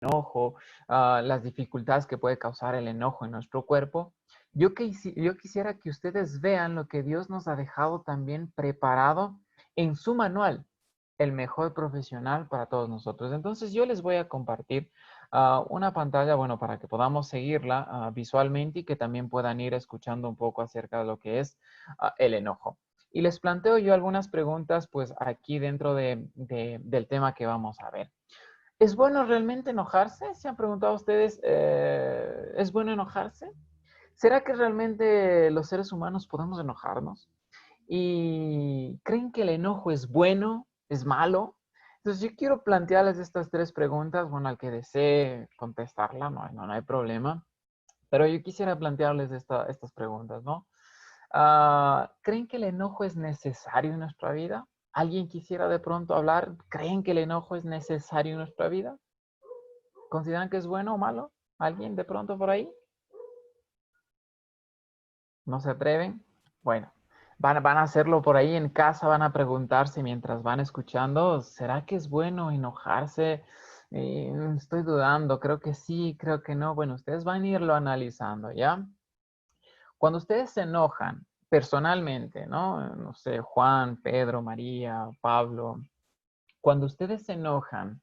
enojo, las dificultades que puede causar el enojo en nuestro cuerpo, yo quisiera que ustedes vean lo que Dios nos ha dejado también preparado en su manual, el mejor profesional para todos nosotros. Entonces yo les voy a compartir una pantalla, bueno, para que podamos seguirla visualmente y que también puedan ir escuchando un poco acerca de lo que es el enojo. Y les planteo yo algunas preguntas, pues aquí dentro del tema que vamos a ver. ¿Es bueno realmente enojarse? ¿Se han preguntado ustedes, ¿es bueno enojarse? ¿Será que realmente los seres humanos podemos enojarnos? ¿Y creen que el enojo es bueno, es malo? Entonces yo quiero plantearles estas tres preguntas, bueno, al que desee contestarla, no hay problema, pero yo quisiera plantearles estas preguntas, ¿no? ¿Creen que el enojo es necesario en nuestra vida? ¿Alguien quisiera de pronto hablar? ¿Creen que el enojo es necesario en nuestra vida? ¿Consideran que es bueno o malo? ¿Alguien de pronto por ahí? ¿No se atreven? Bueno, van a hacerlo por ahí en casa, van a preguntarse mientras van escuchando, ¿será que es bueno enojarse? Estoy dudando, creo que sí, creo que no. Bueno, ustedes van a irlo analizando, ¿ya? Cuando ustedes se enojan personalmente, ¿no? No sé, Juan, Pedro, María, Pablo, cuando ustedes se enojan,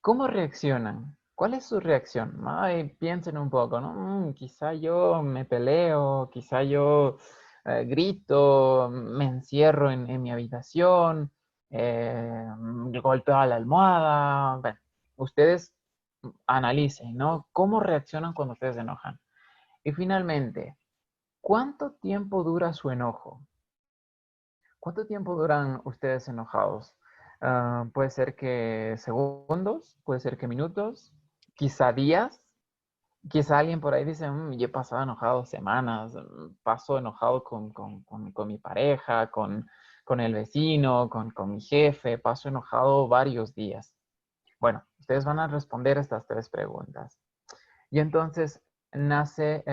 ¿cómo reaccionan? ¿Cuál es su reacción? Ay, piensen un poco, ¿no? Quizá yo me peleo, quizá yo grito, me encierro en mi habitación, golpeo a la almohada. Bueno, ustedes analicen, ¿no? ¿Cómo reaccionan cuando ustedes se enojan? Y finalmente, ¿cuánto tiempo dura su enojo? ¿Cuánto tiempo duran ustedes enojados? Puede ser que segundos, puede ser que minutos, quizá días. Quizá alguien por ahí dice, yo he pasado enojado semanas, paso enojado con mi pareja, con el vecino, con mi jefe, paso enojado varios días. Bueno, ustedes van a responder estas tres preguntas. Y entonces nace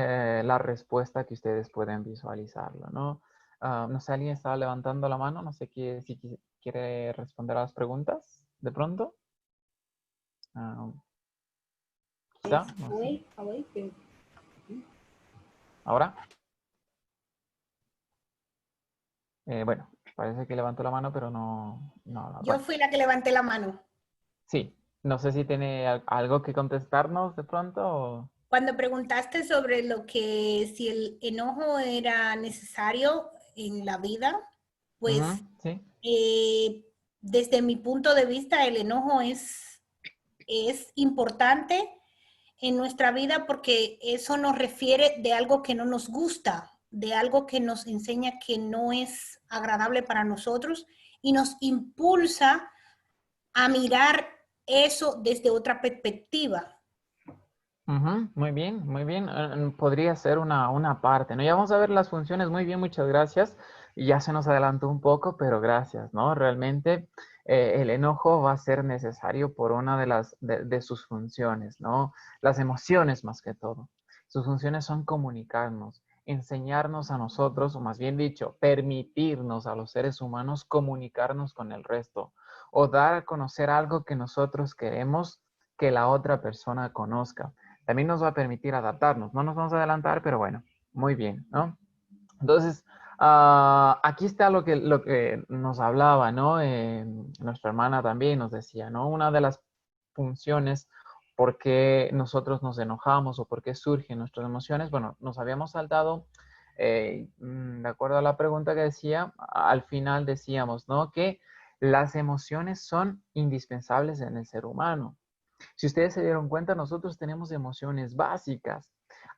la respuesta que ustedes pueden visualizarlo, ¿no? No sé, alguien estaba levantando la mano, no sé si quiere responder a las preguntas de pronto. Ah, quizá, no sé. ¿Ahora? Bueno, parece que levantó la mano, pero no, Yo bueno, fui la que levanté la mano. sí. No sé si tiene algo que contestarnos de pronto. Cuando preguntaste sobre lo que si el enojo era necesario en la vida, Ujú, pues sí. desde mi punto de vista el enojo es importante en nuestra vida porque eso nos refiere de algo que no nos gusta, de algo que nos enseña que no es agradable para nosotros y nos impulsa a mirar eso desde otra perspectiva. Ujú, muy bien, muy bien. Podría ser una parte, ¿no? Ya vamos a ver las funciones. Muy bien, muchas gracias. Y ya se nos adelantó un poco, pero gracias, ¿no? Realmente el enojo va a ser necesario por una de sus funciones, ¿no? Las emociones más que todo. Sus funciones son comunicarnos, enseñarnos a nosotros, o más bien dicho, permitirnos a los seres humanos comunicarnos con el resto o dar a conocer algo que nosotros queremos que la otra persona conozca. También nos va a permitir adaptarnos. No nos vamos a adelantar, pero bueno, muy bien, ¿no? Entonces, aquí está lo que nos hablaba, ¿no? Nuestra hermana también nos decía, ¿no? Una de las funciones por qué nosotros nos enojamos o por qué surgen nuestras emociones, bueno, nos habíamos saltado, de acuerdo a la pregunta que decía, al final decíamos, ¿no? Que las emociones son indispensables en el ser humano. Si ustedes se dieron cuenta, nosotros tenemos emociones básicas.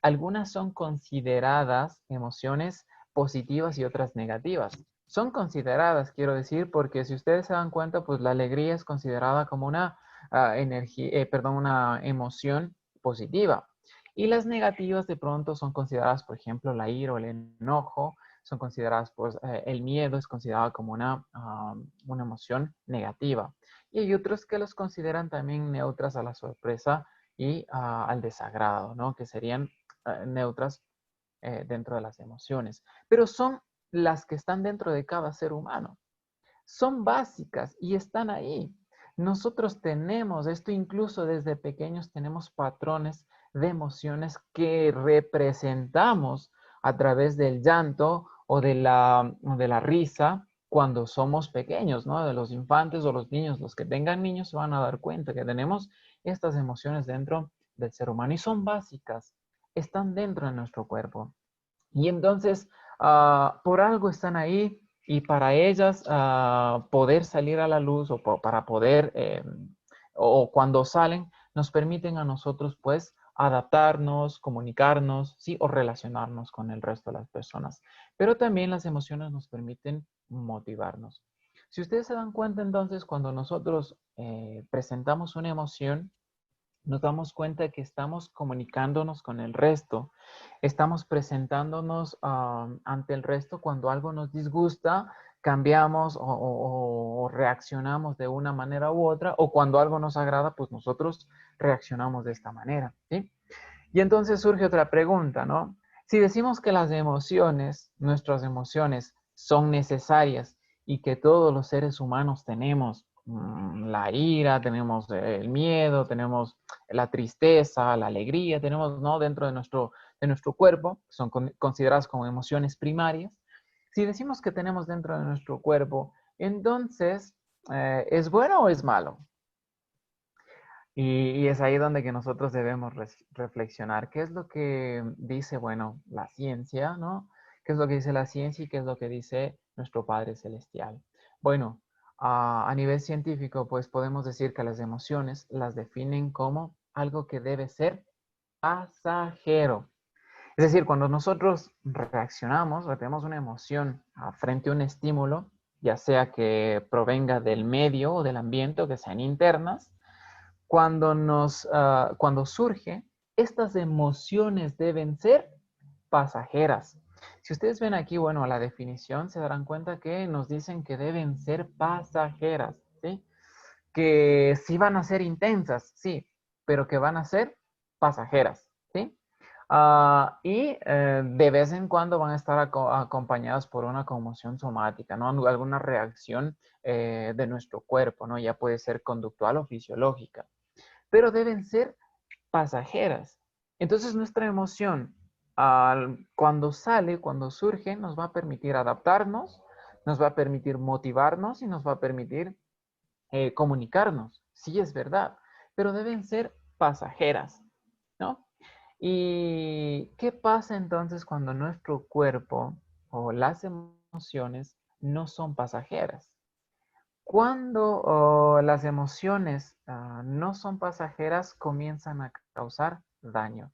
Algunas son consideradas emociones positivas y otras negativas. Son consideradas, quiero decir, porque si ustedes se dan cuenta, pues la alegría es considerada como una una emoción positiva. Y las negativas de pronto son consideradas, por ejemplo, la ira o el enojo, son consideradas, pues el miedo es considerado como una emoción negativa. Y hay otros que los consideran también neutras a la sorpresa y al desagrado, ¿no? Que serían neutras dentro de las emociones. Pero son las que están dentro de cada ser humano. Son básicas y están ahí. nosotros tenemos, esto incluso desde pequeños tenemos patrones de emociones que representamos a través del llanto o de la risa cuando somos pequeños, ¿no? De los infantes o los niños, los que tengan niños se van a dar cuenta que tenemos estas emociones dentro del ser humano y son básicas, están dentro de nuestro cuerpo. Y entonces, por algo están ahí y para ellas poder salir a la luz para poder, o cuando salen, nos permiten a nosotros pues adaptarnos, comunicarnos, ¿sí? O relacionarnos con el resto de las personas. Pero también las emociones nos permiten motivarnos. Si ustedes se dan cuenta entonces, cuando nosotros presentamos una emoción, nos damos cuenta que estamos comunicándonos con el resto, estamos presentándonos ante el resto cuando algo nos disgusta, cambiamos o reaccionamos de una manera u otra, o cuando algo nos agrada, pues nosotros reaccionamos de esta manera, ¿sí? Y entonces surge otra pregunta, ¿no? Si decimos que las emociones, nuestras emociones, son necesarias y que todos los seres humanos tenemos la ira, tenemos el miedo, tenemos la tristeza, la alegría, tenemos, ¿no? Dentro de nuestro cuerpo, son consideradas como emociones primarias. Si decimos que tenemos dentro de nuestro cuerpo, entonces, ¿es bueno o es malo? Y es ahí donde que nosotros debemos reflexionar. ¿Qué es lo que dice, bueno, la ciencia, ¿no? ¿Qué es lo que dice la ciencia y qué es lo que dice nuestro Padre Celestial? Bueno, a nivel científico, pues podemos decir que las emociones las definen como algo que debe ser pasajero. Es decir, cuando nosotros reaccionamos o tenemos una emoción frente a un estímulo, ya sea que provenga del medio o del ambiente o que sean internas, cuando surge, estas emociones deben ser pasajeras. Si ustedes ven aquí, bueno, la definición, se darán cuenta que nos dicen que deben ser pasajeras, ¿sí? Que sí van a ser intensas, sí, pero que van a ser pasajeras, ¿sí? De vez en cuando van a estar acompañadas por una conmoción somática, ¿no? Alguna reacción de nuestro cuerpo, ¿no? Ya puede ser conductual o fisiológica, pero deben ser pasajeras. Entonces nuestra emoción, cuando sale, cuando surge, nos va a permitir adaptarnos, nos va a permitir motivarnos y nos va a permitir comunicarnos. Sí, es verdad, pero deben ser pasajeras, ¿no? ¿Y qué pasa entonces cuando nuestro cuerpo o las emociones no son pasajeras? Cuando las emociones no son pasajeras, comienzan a causar daño.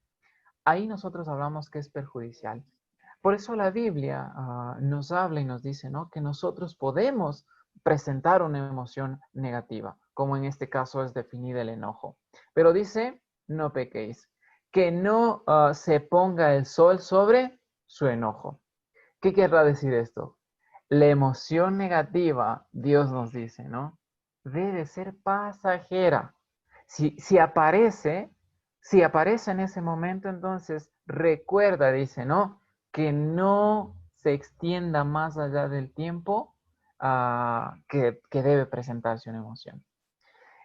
Ahí nosotros hablamos que es perjudicial. Por eso la Biblia nos habla y nos dice, ¿no? Que nosotros podemos presentar una emoción negativa, como en este caso es definida el enojo. Pero dice, no pequéis, que no se ponga el sol sobre su enojo. ¿Qué querrá decir esto? La emoción negativa, Dios nos dice, ¿no? Debe ser pasajera. Si aparece, si aparece en ese momento, entonces recuerda, dice, ¿no? Que no se extienda más allá del tiempo que debe presentarse una emoción.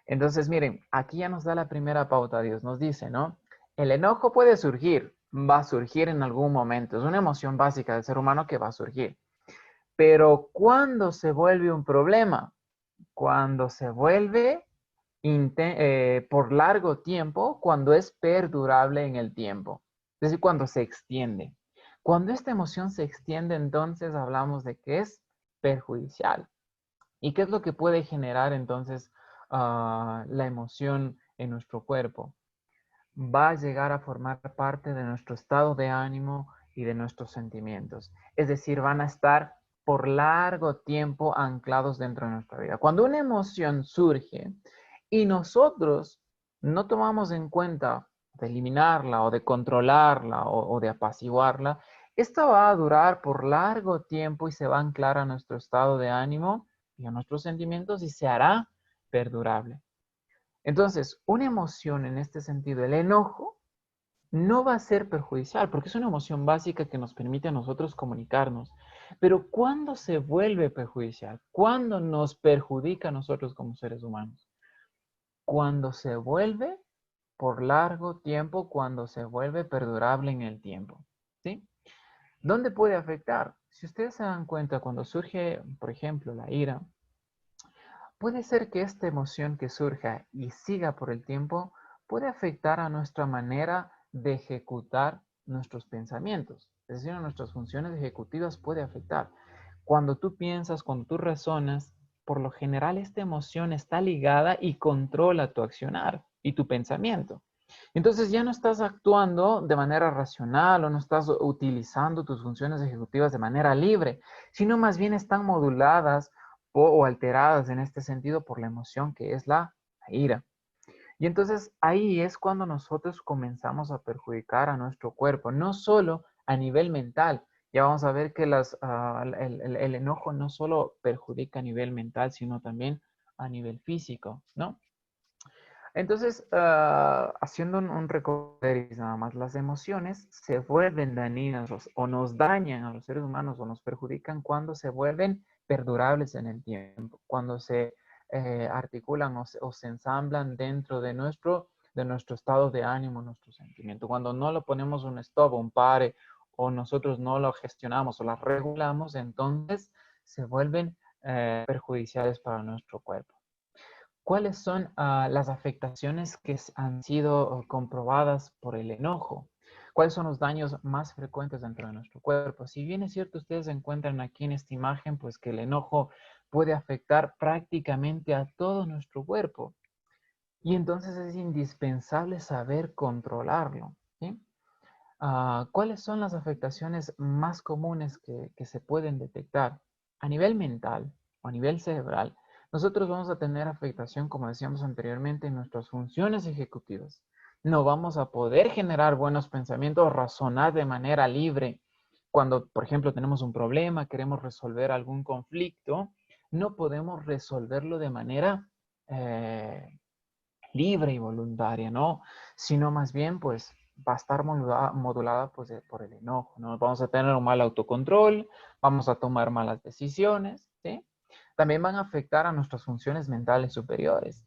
Entonces, miren, aquí ya nos da la primera pauta, Dios nos dice, ¿no? El enojo puede surgir, va a surgir en algún momento, es una emoción básica del ser humano que va a surgir. Pero ¿cuándo se vuelve un problema? Cuando se vuelve por largo tiempo, cuando es perdurable en el tiempo. Es decir, cuando se extiende. Cuando esta emoción se extiende, entonces hablamos de que es perjudicial. ¿Y qué es lo que puede generar entonces la emoción en nuestro cuerpo? Va a llegar a formar parte de nuestro estado de ánimo y de nuestros sentimientos. Es decir, van a estar por largo tiempo anclados dentro de nuestra vida. Cuando una emoción surge y nosotros no tomamos en cuenta de eliminarla o de controlarla o de apaciguarla, esta va a durar por largo tiempo y se va a anclar a nuestro estado de ánimo y a nuestros sentimientos y se hará perdurable. Entonces, una emoción en este sentido, el enojo, no va a ser perjudicial porque es una emoción básica que nos permite a nosotros comunicarnos. Pero ¿cuándo se vuelve perjudicial? ¿Cuándo nos perjudica a nosotros como seres humanos? cuando se vuelve por largo tiempo, cuando se vuelve perdurable en el tiempo, ¿sí? ¿Dónde puede afectar? Si ustedes se dan cuenta, cuando surge, por ejemplo, la ira, puede ser que esta emoción que surja y siga por el tiempo puede afectar a nuestra manera de ejecutar nuestros pensamientos. Es decir, a nuestras funciones ejecutivas puede afectar. Cuando tú piensas, cuando tú razonas, por lo general esta emoción está ligada y controla tu accionar y tu pensamiento. Entonces ya no estás actuando de manera racional o no estás utilizando tus funciones ejecutivas de manera libre, sino más bien están moduladas o alteradas en este sentido por la emoción que es la ira. Y entonces ahí es cuando nosotros comenzamos a perjudicar a nuestro cuerpo, no solo a nivel mental. Ya vamos a ver que el enojo no solo perjudica a nivel mental, sino también a nivel físico, ¿no? Entonces, haciendo un recorderis nada más, las emociones se vuelven dañinas o nos dañan a los seres humanos o nos perjudican cuando se vuelven perdurables en el tiempo, cuando se articulan o se ensamblan dentro de nuestro estado de ánimo, nuestro sentimiento. Cuando no lo ponemos un stop, un pare, o nosotros no lo gestionamos o las regulamos, entonces se vuelven perjudiciales para nuestro cuerpo. ¿Cuáles son las afectaciones que han sido comprobadas por el enojo? ¿Cuáles son los daños más frecuentes dentro de nuestro cuerpo? Si bien es cierto, ustedes encuentran aquí en esta imagen, pues que el enojo puede afectar prácticamente a todo nuestro cuerpo. Y entonces es indispensable saber controlarlo, ¿sí? ¿Cuáles son las afectaciones más comunes que se pueden detectar? A nivel mental o a nivel cerebral, nosotros vamos a tener afectación, como decíamos anteriormente, en nuestras funciones ejecutivas. No vamos a poder generar buenos pensamientos, razonar de manera libre. Cuando, por ejemplo, tenemos un problema, queremos resolver algún conflicto, no podemos resolverlo de manera libre y voluntaria, ¿no? Sino más bien, pues, va a estar modulada pues, por el enojo, ¿no? Vamos a tener un mal autocontrol, vamos a tomar malas decisiones, ¿sí? También van a afectar a nuestras funciones mentales superiores.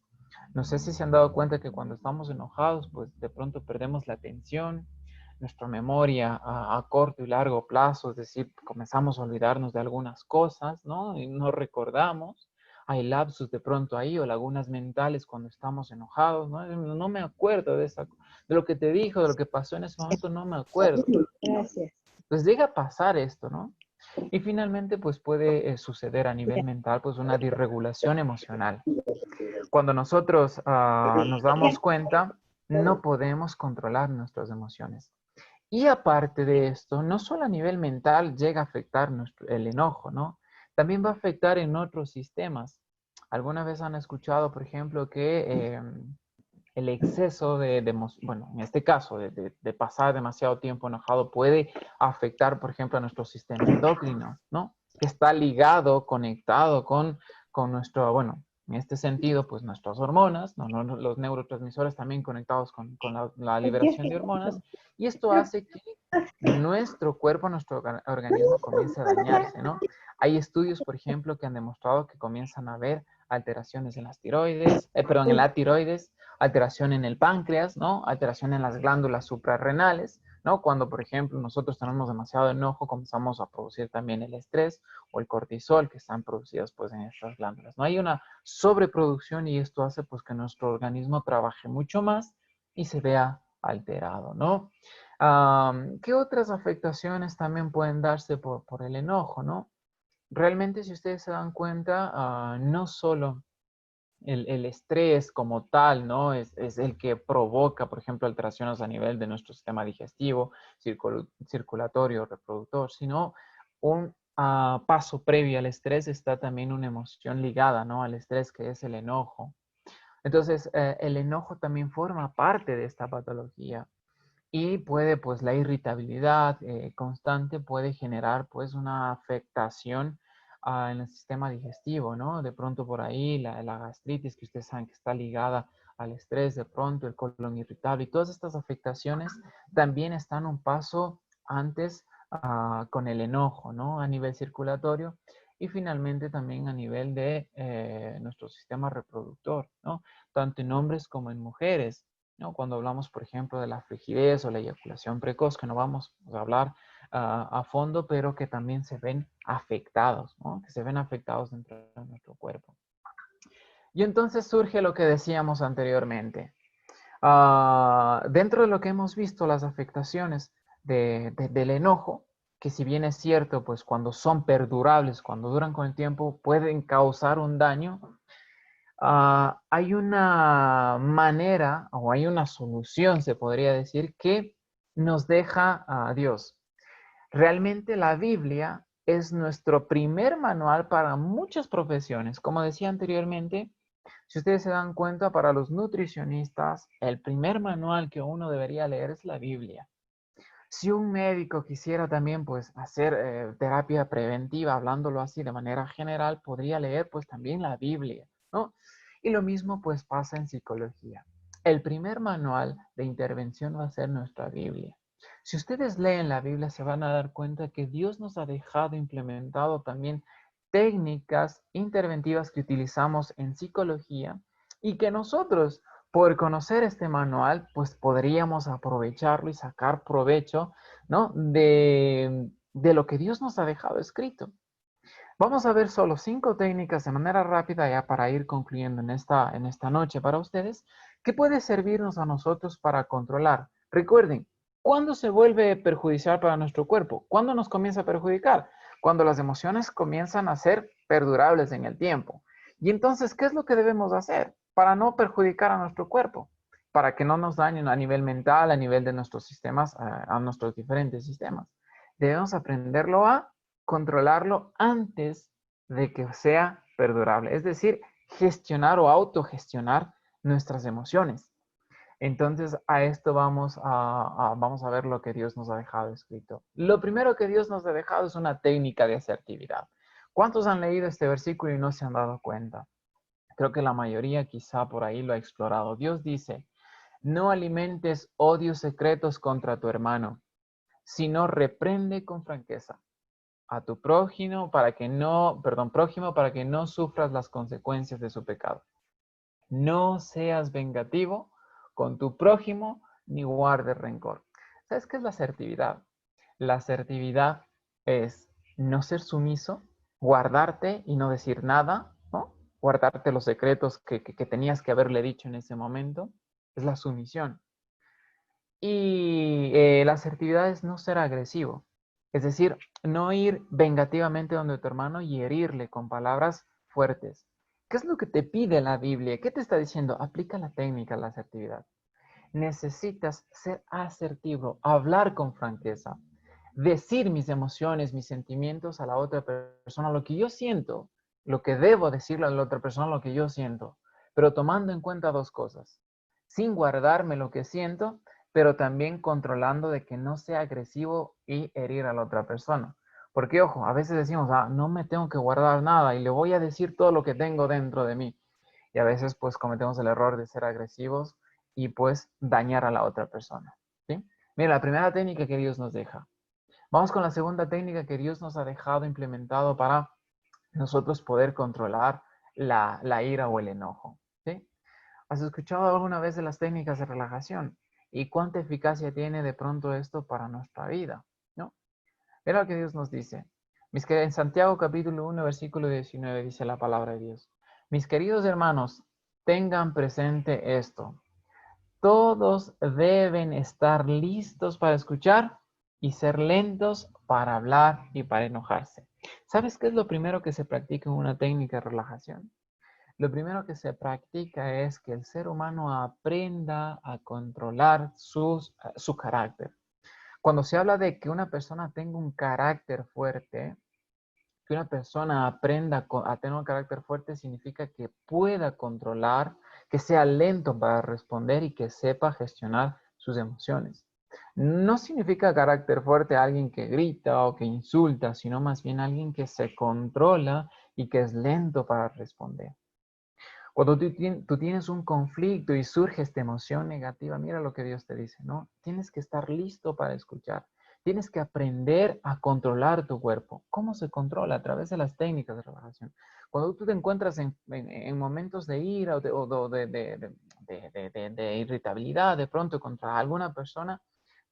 No sé si se han dado cuenta que cuando estamos enojados, pues de pronto perdemos la atención, nuestra memoria a corto y largo plazo, es decir, comenzamos a olvidarnos de algunas cosas, ¿no? Y no recordamos. Hay lapsus de pronto ahí o lagunas mentales cuando estamos enojados, ¿no? No me acuerdo de lo que te dijo, de lo que pasó en ese momento, no me acuerdo. Gracias. Pues llega a pasar esto, ¿no? Y finalmente, pues puede suceder a nivel mental, pues una disregulación emocional. Cuando nosotros nos damos cuenta, no podemos controlar nuestras emociones. Y aparte de esto, no solo a nivel mental llega a afectar el enojo, ¿no? También va a afectar en otros sistemas. ¿Alguna vez han escuchado, por ejemplo, que el exceso bueno, en este caso, de pasar demasiado tiempo enojado puede afectar, por ejemplo, a nuestro sistema endocrino, ¿no? Que está ligado, conectado con nuestro, bueno, en este sentido, pues nuestras hormonas, ¿no? Los neurotransmisores también conectados con la liberación de hormonas, y esto hace que nuestro cuerpo, nuestro organismo comience a dañarse, ¿no? Hay estudios, por ejemplo, que han demostrado que comienzan a haber alteraciones en las tiroides, perdón, en la tiroides, alteración en el páncreas, ¿no? Alteración en las glándulas suprarrenales, ¿no? Cuando, por ejemplo, nosotros tenemos demasiado enojo, comenzamos a producir también el estrés o el cortisol que están producidos, pues, en estas glándulas, ¿no? Hay una sobreproducción y esto hace, pues, que nuestro organismo trabaje mucho más y se vea alterado, ¿no? ¿Qué otras afectaciones también pueden darse por el enojo, no? Realmente, si ustedes se dan cuenta, no solo el estrés como tal, ¿no? Es el que provoca, por ejemplo, alteraciones a nivel de nuestro sistema digestivo, circulatorio, reproductor, sino un paso previo al estrés está también una emoción ligada, ¿no? Al estrés, que es el enojo. Entonces, el enojo también forma parte de esta patología. Y puede, pues, la irritabilidad constante puede generar, pues, una afectación en el sistema digestivo, ¿no? De pronto por ahí la gastritis, que ustedes saben que está ligada al estrés, de pronto el colon irritable, y todas estas afectaciones también están un paso antes con el enojo, ¿no? A nivel circulatorio. y finalmente también a nivel de nuestro sistema reproductor, ¿no? Tanto en hombres como en mujeres, ¿no? Cuando hablamos, por ejemplo, de la frigidez o la eyaculación precoz, que no vamos a hablar a fondo, pero que también se ven afectados, ¿no? Que se ven afectados dentro de nuestro cuerpo. Y entonces surge lo que decíamos anteriormente. Dentro de lo que hemos visto, las afectaciones del enojo, que si bien es cierto, pues cuando son perdurables, cuando duran con el tiempo, pueden causar un daño, hay una manera o hay una solución, se podría decir, que nos deja a Dios. Realmente la Biblia es nuestro primer manual para muchas profesiones. Como decía anteriormente, si ustedes se dan cuenta, para los nutricionistas, el primer manual que uno debería leer es la Biblia. Si un médico quisiera también pues hacer terapia preventiva, hablándolo así de manera general, podría leer pues también la Biblia, ¿no? Y lo mismo pues pasa en psicología. El primer manual de intervención va a ser nuestra Biblia. Si ustedes leen la Biblia se van a dar cuenta que Dios nos ha dejado implementado también técnicas interventivas que utilizamos en psicología y que nosotros por conocer este manual, pues podríamos aprovecharlo y sacar provecho, ¿no? De lo que Dios nos ha dejado escrito. Vamos a ver solo 5 técnicas de manera rápida ya para ir concluyendo en esta noche para ustedes, que puede servirnos a nosotros para controlar. Recuerden, ¿cuándo se vuelve perjudicial para nuestro cuerpo? ¿Cuándo nos comienza a perjudicar? Cuando las emociones comienzan a ser perdurables en el tiempo. Y entonces, ¿qué es lo que debemos hacer para no perjudicar a nuestro cuerpo? Para que no nos dañen a nivel mental, a nivel de nuestros sistemas, a nuestros diferentes sistemas. Debemos aprenderlo a controlarlo antes de que sea perdurable. Es decir, gestionar o autogestionar nuestras emociones. Entonces, a esto vamos a ver lo que Dios nos ha dejado escrito. Lo primero que Dios nos ha dejado es una técnica de asertividad. ¿Cuántos han leído este versículo y no se han dado cuenta? Creo que la mayoría quizá por ahí lo ha explorado. Dios dice, no alimentes odios secretos contra tu hermano, sino reprende con franqueza a tu prójimo para que no sufras las consecuencias de su pecado. No seas vengativo con tu prójimo ni guardes rencor. ¿Sabes qué es la asertividad? La asertividad es no ser sumiso, guardarte y no decir nada, ¿no? Guardarte los secretos que tenías que haberle dicho en ese momento. Es la sumisión. Y la asertividad es no ser agresivo. Es decir, no ir vengativamente donde tu hermano y herirle con palabras fuertes. ¿Qué es lo que te pide la Biblia? ¿Qué te está diciendo? Aplica la técnica, la asertividad. Necesitas ser asertivo, hablar con franqueza, decir mis emociones, mis sentimientos a la otra persona, lo que yo siento, lo que debo decirle a la otra persona, lo que yo siento, pero tomando en cuenta dos cosas, sin guardarme lo que siento, pero también controlando de que no sea agresivo y herir a la otra persona. Porque, ojo, a veces decimos, no me tengo que guardar nada y le voy a decir todo lo que tengo dentro de mí. Y a veces, pues, cometemos el error de ser agresivos y, pues, dañar a la otra persona. ¿Sí? Mira, la primera técnica que Dios nos deja. Vamos con la segunda técnica que Dios nos ha dejado implementado para nosotros poder controlar la ira o el enojo. ¿Sí? ¿Has escuchado alguna vez de las técnicas de relajación? ¿Y cuánta eficacia tiene de pronto esto para nuestra vida? ¿No? Mira lo que Dios nos dice. En Santiago capítulo 1, versículo 19 dice la palabra de Dios. Mis queridos hermanos, tengan presente esto. Todos deben estar listos para escuchar y ser lentos para hablar y para enojarse. ¿Sabes qué es lo primero que se practica en una técnica de relajación? Lo primero que se practica es que el ser humano aprenda a controlar su carácter. Cuando se habla de que una persona tenga un carácter fuerte, que una persona aprenda a tener un carácter fuerte significa que pueda controlar, que sea lento para responder y que sepa gestionar sus emociones. No significa carácter fuerte alguien que grita o que insulta, sino más bien alguien que se controla y que es lento para responder. Cuando tú tienes un conflicto y surge esta emoción negativa, mira lo que Dios te dice, ¿no? Tienes que estar listo para escuchar. Tienes que aprender a controlar tu cuerpo. ¿Cómo se controla? A través de las técnicas de relajación. Cuando tú te encuentras en momentos de ira o de irritabilidad de pronto contra alguna persona,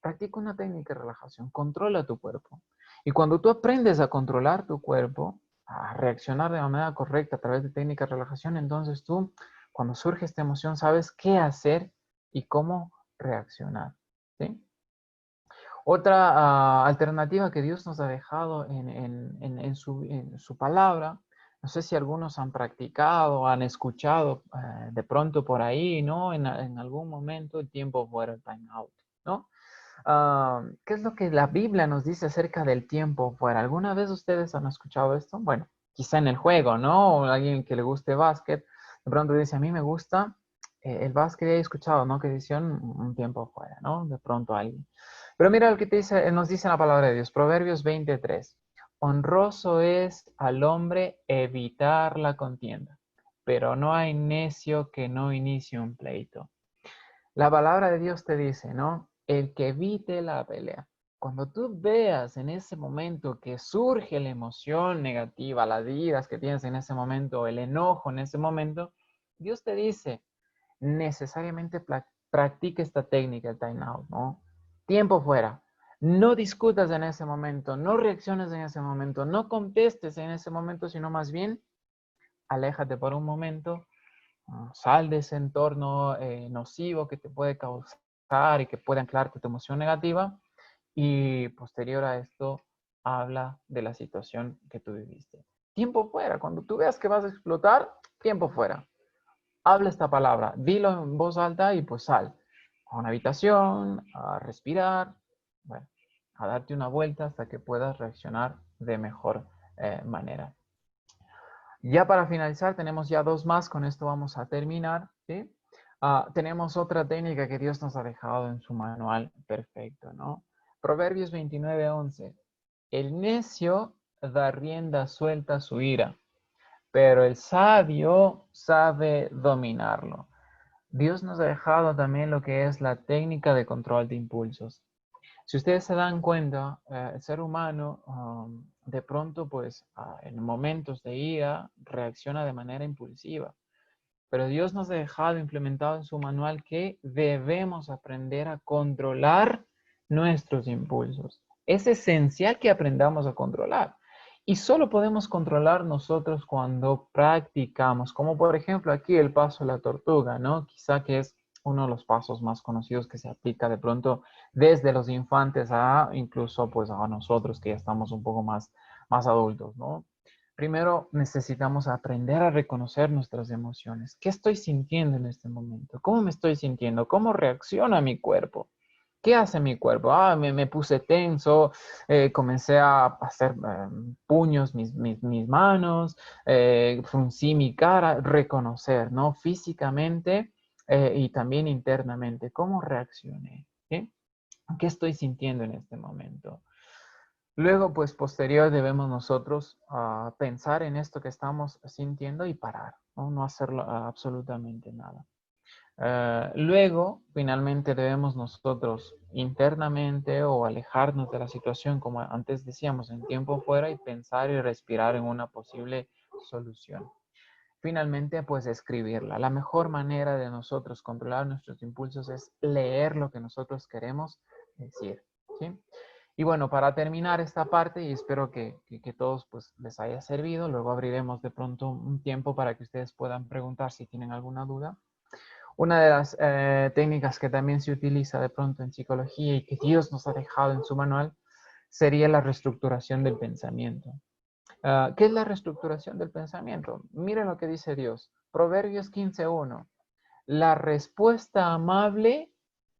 practica una técnica de relajación. Controla tu cuerpo. Y cuando tú aprendes a controlar tu cuerpo, a reaccionar de manera correcta a través de técnicas de relajación, entonces tú, cuando surge esta emoción, sabes qué hacer y cómo reaccionar. ¿Sí? Otra alternativa que Dios nos ha dejado en su palabra, no sé si algunos han practicado, han escuchado de pronto por ahí, ¿no? En algún momento el tiempo fuera, el time out, ¿no? ¿Qué es lo que la Biblia nos dice acerca del tiempo fuera? ¿Alguna vez ustedes han escuchado esto? Bueno, quizá en el juego, ¿no? O alguien que le guste básquet, de pronto dice, a mí me gusta el básquet, he escuchado, ¿no? Que dicen un tiempo fuera, ¿no? De pronto alguien. Pero mira lo que nos dice la palabra de Dios, Proverbios 23. Honroso es al hombre evitar la contienda, pero no hay necio que no inicie un pleito. La palabra de Dios te dice, ¿no? El que evite la pelea. Cuando tú veas en ese momento que surge la emoción negativa, las iras que tienes en ese momento, el enojo en ese momento, Dios te dice, necesariamente practique esta técnica, el time out, ¿no? Tiempo fuera. No discutas en ese momento, no reacciones en ese momento, no contestes en ese momento, sino más bien aléjate por un momento, sal de ese entorno nocivo que te puede causar y que puede anclarte tu emoción negativa y posterior a esto habla de la situación que tú viviste. Tiempo fuera, cuando tú veas que vas a explotar, tiempo fuera. Habla esta palabra, dilo en voz alta y pues sal a una habitación, a respirar, bueno, a darte una vuelta hasta que puedas reaccionar de mejor manera. Ya para finalizar, tenemos ya dos más, con esto vamos a terminar, ¿sí? Tenemos otra técnica que Dios nos ha dejado en su manual perfecto, ¿no? Proverbios 29:11. El necio da rienda suelta a su ira, pero el sabio sabe dominarlo. Dios nos ha dejado también lo que es la técnica de control de impulsos. Si ustedes se dan cuenta, el ser humano de pronto, pues en momentos de ira, reacciona de manera impulsiva. Pero Dios nos ha dejado implementado en su manual que debemos aprender a controlar nuestros impulsos. Es esencial que aprendamos a controlar. Y solo podemos controlar nosotros cuando practicamos, como por ejemplo aquí el paso de la tortuga, ¿no? Quizá que es uno de los pasos más conocidos que se aplica de pronto desde los infantes a incluso pues a nosotros que ya estamos un poco más adultos, ¿no? Primero necesitamos aprender a reconocer nuestras emociones. ¿Qué estoy sintiendo en este momento? ¿Cómo me estoy sintiendo? ¿Cómo reacciona mi cuerpo? ¿Qué hace mi cuerpo? Me puse tenso, comencé a hacer puños mis manos, fruncí mi cara, reconocer, ¿no? Físicamente y también internamente. ¿Cómo reaccioné? ¿Sí? ¿Qué estoy sintiendo en este momento? Luego, pues posterior debemos nosotros pensar en esto que estamos sintiendo y parar, no, no hacerlo absolutamente nada. Luego, finalmente debemos nosotros internamente o alejarnos de la situación, como antes decíamos, en tiempo fuera y pensar y respirar en una posible solución. Finalmente, pues escribirla. La mejor manera de nosotros controlar nuestros impulsos es leer lo que nosotros queremos decir, ¿sí? Y bueno, para terminar esta parte, y espero que todos pues, les haya servido, luego abriremos de pronto un tiempo para que ustedes puedan preguntar si tienen alguna duda. Una de las técnicas que también se utiliza de pronto en psicología y que Dios nos ha dejado en su manual sería la reestructuración del pensamiento. ¿Qué es la reestructuración del pensamiento? Mira lo que dice Dios. Proverbios 15:1. La respuesta amable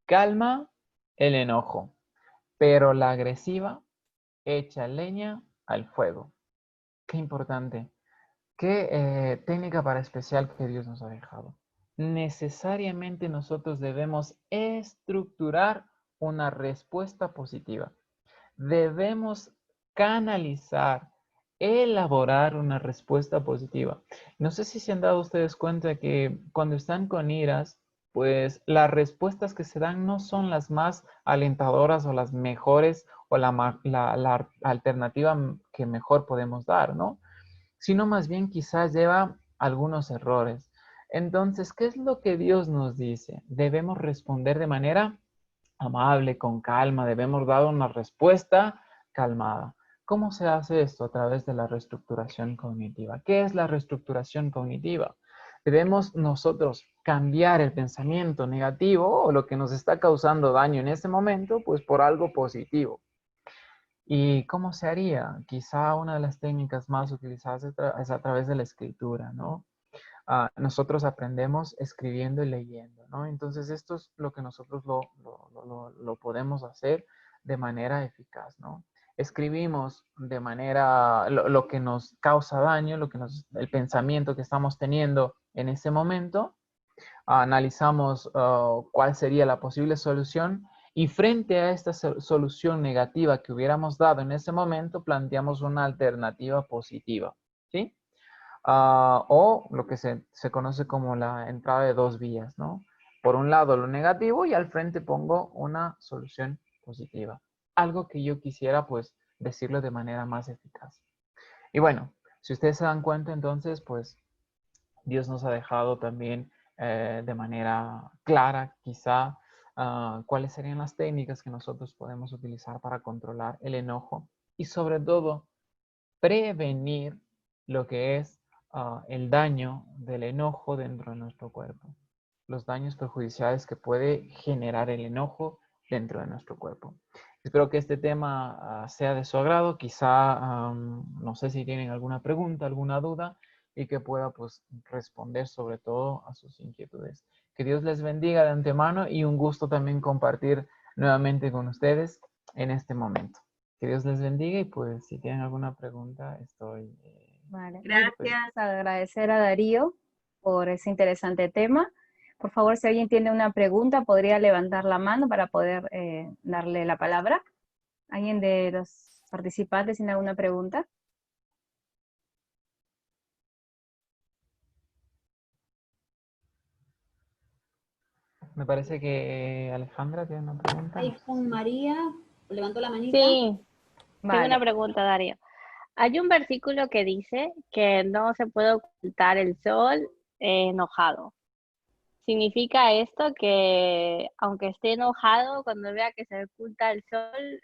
calma el enojo, pero la agresiva echa leña al fuego. Qué importante. Qué técnica para especial que Dios nos ha dejado. Necesariamente nosotros debemos estructurar una respuesta positiva. Debemos canalizar, elaborar una respuesta positiva. No sé si se han dado ustedes cuenta que cuando están con iras, pues las respuestas que se dan no son las más alentadoras o las mejores o la alternativa que mejor podemos dar, ¿no? Sino más bien quizás lleva algunos errores. Entonces, ¿qué es lo que Dios nos dice? Debemos responder de manera amable, con calma, debemos dar una respuesta calmada. ¿Cómo se hace esto? A través de la reestructuración cognitiva. ¿Qué es la reestructuración cognitiva? Debemos nosotros cambiar el pensamiento negativo o lo que nos está causando daño en ese momento, pues por algo positivo. ¿Y cómo se haría? Quizá una de las técnicas más utilizadas es a través de la escritura, ¿no? Nosotros aprendemos escribiendo y leyendo, ¿no? Entonces esto es lo que nosotros lo podemos hacer de manera eficaz, ¿no? Escribimos de manera, lo que nos causa daño, el pensamiento que estamos teniendo en ese momento, analizamos cuál sería la posible solución y frente a esta solución negativa que hubiéramos dado en ese momento, planteamos una alternativa positiva, ¿sí? O lo que se conoce como la entrada de dos vías, ¿no? Por un lado lo negativo y al frente pongo una solución positiva. Algo que yo quisiera pues decirlo de manera más eficaz. Y bueno, si ustedes se dan cuenta entonces pues Dios nos ha dejado también de manera clara quizá cuáles serían las técnicas que nosotros podemos utilizar para controlar el enojo y sobre todo prevenir lo que es el daño del enojo dentro de nuestro cuerpo, los daños perjudiciales que puede generar el enojo dentro de nuestro cuerpo. Espero que este tema sea de su agrado, quizá no sé si tienen alguna pregunta, alguna duda y que pueda pues responder sobre todo a sus inquietudes. Que Dios les bendiga de antemano y un gusto también compartir nuevamente con ustedes en este momento. Que Dios les bendiga y pues si tienen alguna pregunta estoy Vale, muy dispuesto. gracias. Agradecer a Darío por ese interesante tema. Por favor, si alguien tiene una pregunta, podría levantar la mano para poder darle la palabra. ¿Alguien de los participantes tiene alguna pregunta? Me parece que Alejandra tiene una pregunta. Ahí con María, levantó la manita. Sí, tengo una Vale. pregunta, Darío. Hay un versículo que dice que no se puede ocultar el sol enojado. ¿Significa esto que aunque esté enojado, cuando vea que se oculta el sol,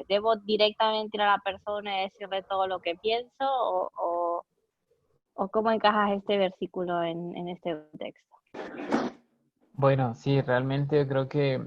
debo directamente ir a la persona y decirle todo lo que pienso? ¿O cómo encajas este versículo en este contexto? Bueno, sí, realmente yo creo que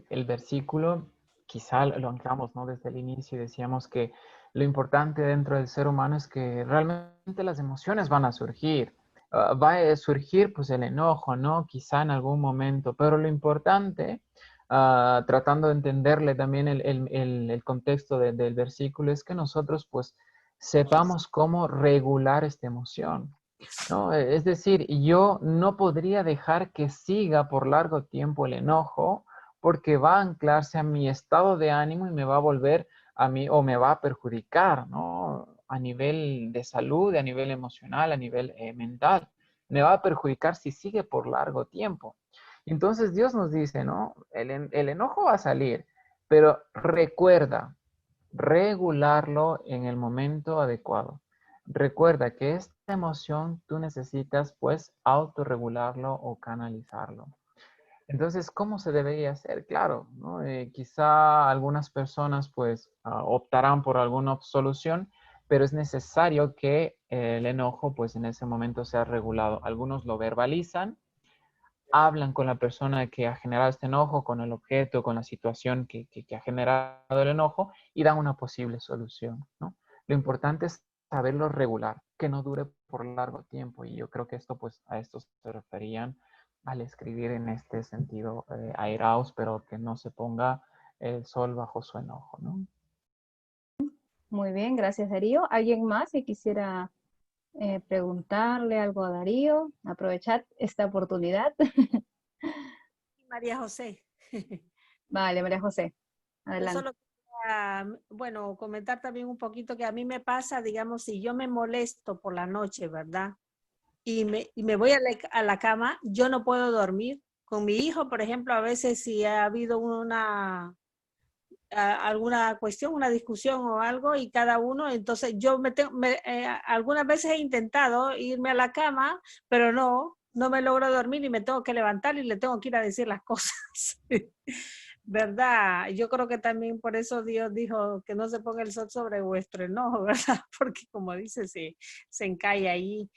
el versículo quizá lo anclamos, ¿no? Desde el inicio y decíamos que lo importante dentro del ser humano es que realmente las emociones van a surgir. Va a surgir pues el enojo, ¿no? Quizá en algún momento, pero lo importante, tratando de entenderle también el contexto del versículo, es que nosotros pues sepamos cómo regular esta emoción. ¿No? Es decir, yo no podría dejar que siga por largo tiempo el enojo porque va a anclarse a mi estado de ánimo y me va a volver a mí o me va a perjudicar, ¿no? A nivel de salud, a nivel emocional, a nivel mental. Me va a perjudicar si sigue por largo tiempo. Entonces Dios nos dice, ¿no? El enojo va a salir, pero recuerda regularlo en el momento adecuado. Recuerda que esta emoción tú necesitas pues autorregularlo o canalizarlo. Entonces, ¿cómo se debería hacer? Claro, ¿no? Quizá algunas personas pues optarán por alguna solución, pero es necesario que el enojo pues en ese momento sea regulado. Algunos lo verbalizan, hablan con la persona que ha generado este enojo, con el objeto, con la situación que ha generado el enojo y dan una posible solución, ¿no? Lo importante es saberlo regular, que no dure por largo tiempo y yo creo que esto, pues, a esto se referían al escribir en este sentido, airaos, pero que no se ponga el sol bajo su enojo, ¿no? Muy bien, gracias Darío. ¿Alguien más que quisiera preguntarle algo a Darío? Aprovechar esta oportunidad. María José. Vale, María José, Yo adelante. solo quería, bueno, comentar también un poquito que a mí me pasa, digamos, si yo me molesto por la noche, ¿verdad? Y me voy a la cama, yo no puedo dormir con mi hijo, por ejemplo, a veces si ha habido alguna cuestión, una discusión o algo, y cada uno, entonces yo algunas veces he intentado irme a la cama, pero no me logro dormir y me tengo que levantar y le tengo que ir a decir las cosas. ¿Verdad? Yo creo que también por eso Dios dijo que no se ponga el sol sobre vuestro enojo, ¿verdad? Porque como dice, se encalla ahí.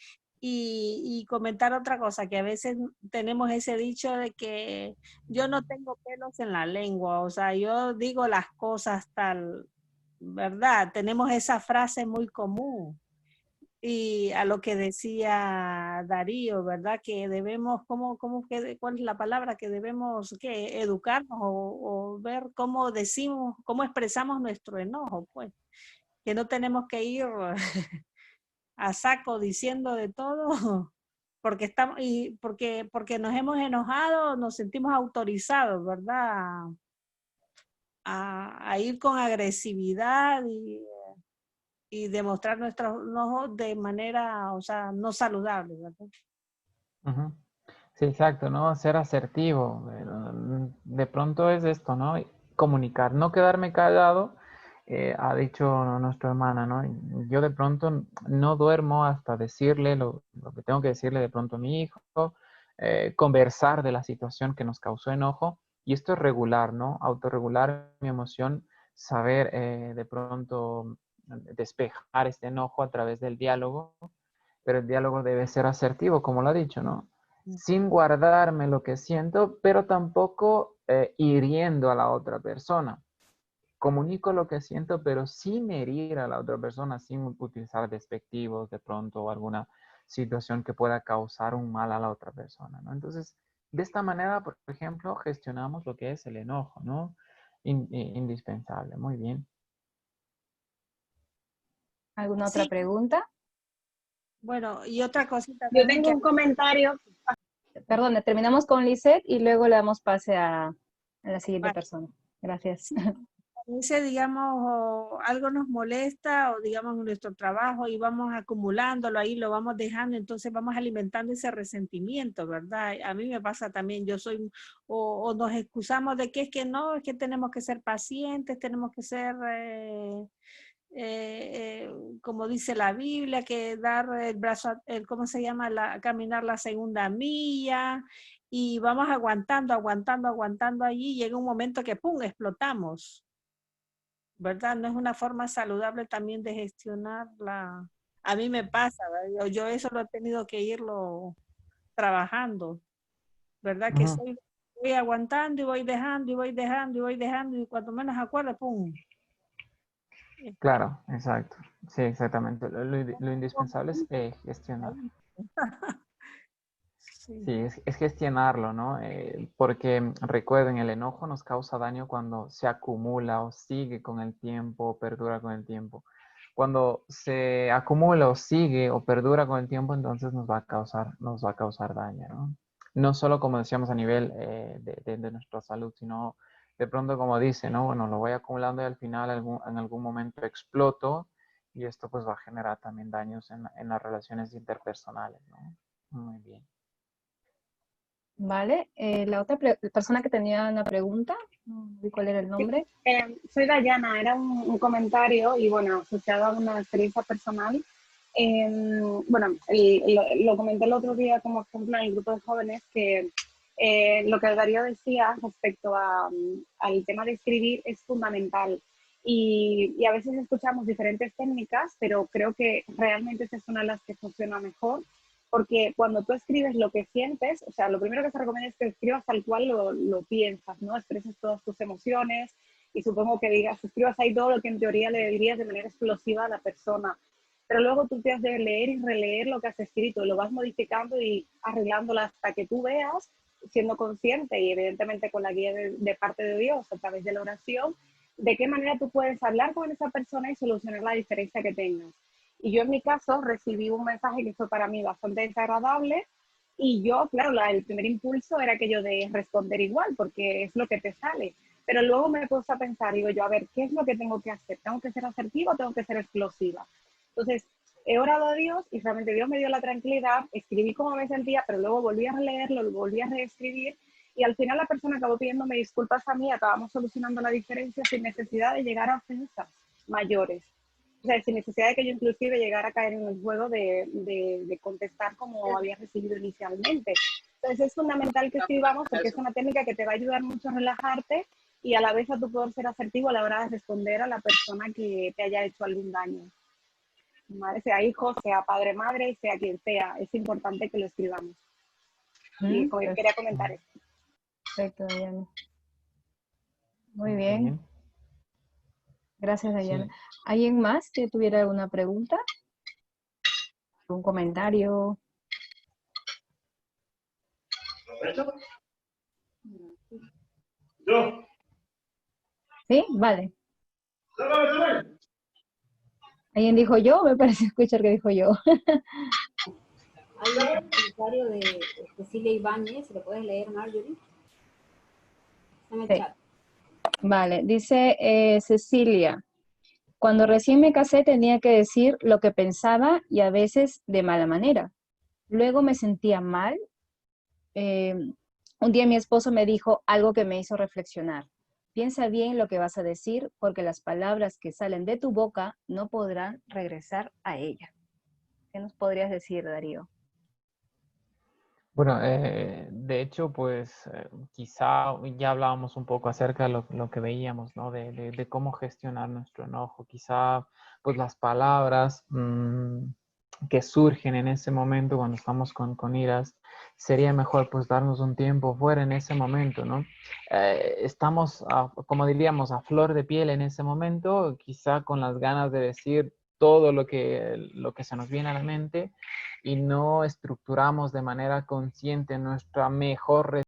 Y comentar otra cosa, que a veces tenemos ese dicho de que yo no tengo pelos en la lengua, o sea, yo digo las cosas tal, ¿verdad? Tenemos esa frase muy común. Y a lo que decía Darío, ¿verdad? Que debemos, ¿cuál es la palabra? Que debemos que educarnos o ver cómo decimos, cómo expresamos nuestro enojo, pues. Que no tenemos que ir a saco diciendo de todo, porque estamos, y porque nos hemos enojado, nos sentimos autorizados, ¿verdad? A ir con agresividad y demostrar nuestro enojo de manera, o sea, no saludable, ¿verdad? Ujú. Sí, exacto, ¿no? Ser asertivo. De pronto es esto, ¿no? Comunicar, no quedarme callado, ha dicho nuestra hermana, ¿no? Yo de pronto no duermo hasta decirle lo que tengo que decirle de pronto a mi hijo, conversar de la situación que nos causó enojo, y esto es regular, ¿no? Autorregular mi emoción, saber de pronto despejar este enojo a través del diálogo, pero el diálogo debe ser asertivo, como lo ha dicho, ¿no? Sin guardarme lo que siento, pero tampoco hiriendo a la otra persona. Comunico lo que siento, pero sin herir a la otra persona, sin utilizar despectivos de pronto o alguna situación que pueda causar un mal a la otra persona, ¿no? Entonces, de esta manera, por ejemplo, gestionamos lo que es el enojo, ¿no? Indispensable, muy bien. ¿Alguna otra Sí, pregunta? Bueno, y otra cosita Yo también tengo que un comentario. Perdón, terminamos con Lisette y luego le damos pase a la siguiente persona. Gracias. sí, a veces, digamos, o algo nos molesta o digamos nuestro trabajo y vamos acumulándolo ahí, lo vamos dejando, entonces vamos alimentando ese resentimiento, ¿verdad? A mí me pasa también, yo soy, o nos excusamos de que es que no, es que tenemos que ser pacientes, tenemos que ser, como dice la Biblia, que dar el brazo, ¿cómo se llama? Caminar la segunda milla, y vamos aguantando allí, y llega un momento que ¡pum!, explotamos, ¿verdad? No es una forma saludable también de gestionarla. A mí me pasa, ¿verdad? Yo eso lo he tenido que irlo trabajando, ¿verdad? Que Ujú. voy aguantando y voy dejando y voy dejando y voy dejando, y cuando menos acuerdo, ¡pum! Claro, exacto. Sí, exactamente. Lo indispensable es gestionar. Sí. Sí, es gestionarlo, ¿no? Porque recuerden, el enojo nos causa daño cuando se acumula o sigue con el tiempo o perdura con el tiempo. Cuando se acumula o sigue o perdura con el tiempo, entonces nos va a causar daño, ¿no? No solo, como decíamos, a nivel de nuestra salud, sino de pronto, como dice, ¿no? Bueno, lo voy acumulando y al final en algún momento exploto, y esto pues va a generar también daños en las relaciones interpersonales, ¿no? Muy bien. Vale, la otra persona que tenía una pregunta, no vi cuál era el Sí, nombre. soy Dayana, era un comentario y bueno, asociado a una experiencia personal. Bueno, lo comenté el otro día como ejemplo en el grupo de jóvenes que lo que Darío decía respecto al tema de escribir es fundamental. Y a veces escuchamos diferentes técnicas, pero creo que realmente esta es una de las que funciona mejor, porque cuando tú escribes lo que sientes, o sea, lo primero que se recomienda es que escribas tal cual lo piensas, ¿no? Expreses todas tus emociones y supongo que digas, escribas ahí todo lo que en teoría le dirías de manera explosiva a la persona. Pero luego tú te has de leer y releer lo que has escrito, lo vas modificando y arreglándolo hasta que tú veas, siendo consciente y evidentemente con la guía de parte de Dios a través de la oración, de qué manera tú puedes hablar con esa persona y solucionar la diferencia que tengas. Y yo en mi caso recibí un mensaje que fue para mí bastante desagradable y yo, claro, el primer impulso era aquello de responder igual porque es lo que te sale. Pero luego me puse a pensar, digo yo, a ver, ¿qué es lo que tengo que hacer? ¿Tengo que ser asertiva o tengo que ser explosiva? Entonces, he orado a Dios y realmente Dios me dio la tranquilidad, escribí como me sentía, pero luego volví a releerlo, lo volví a reescribir Y al final la persona acabó pidiéndome disculpas a mí, acabamos solucionando la diferencia sin necesidad de llegar a ofensas mayores. O sea, sin necesidad de que yo inclusive llegara a caer en el juego de contestar como había recibido inicialmente. Entonces es fundamental que escribamos porque es una técnica que te va a ayudar mucho a relajarte y a la vez a tu poder ser asertivo a la hora de responder a la persona que te haya hecho algún daño. ¿Vale? Sea hijo, sea padre, madre, sea quien sea, es importante que lo escribamos. Y quería comentar esto. Perfecto, Dayana. Muy Muy bien. bien. Gracias, Dayana. Sí. ¿Alguien más que tuviera alguna pregunta? ¿Un comentario? ¿Sí? Vale. ¿Alguien dijo yo? Me parece escuchar que dijo yo. Hay un comentario de Cecilia Ibáñez, ¿se lo puedes leer, Marjorie? Está en el Sí. chat. Vale, dice Cecilia, cuando recién me casé tenía que decir lo que pensaba y a veces de mala manera. Luego me sentía mal. Un día mi esposo me dijo algo que me hizo reflexionar. Piensa bien lo que vas a decir porque las palabras que salen de tu boca no podrán regresar a ella. ¿Qué nos podrías decir, Darío? Bueno, de hecho, pues quizá ya hablábamos un poco acerca de lo que veíamos, ¿no? De cómo gestionar nuestro enojo. Quizá, pues las palabras que surgen en ese momento cuando estamos con iras, sería mejor pues darnos un tiempo fuera en ese momento, ¿no? Estamos, como diríamos, a flor de piel en ese momento, quizá con las ganas de decir todo lo que se nos viene a la mente y no estructuramos de manera consciente nuestra mejor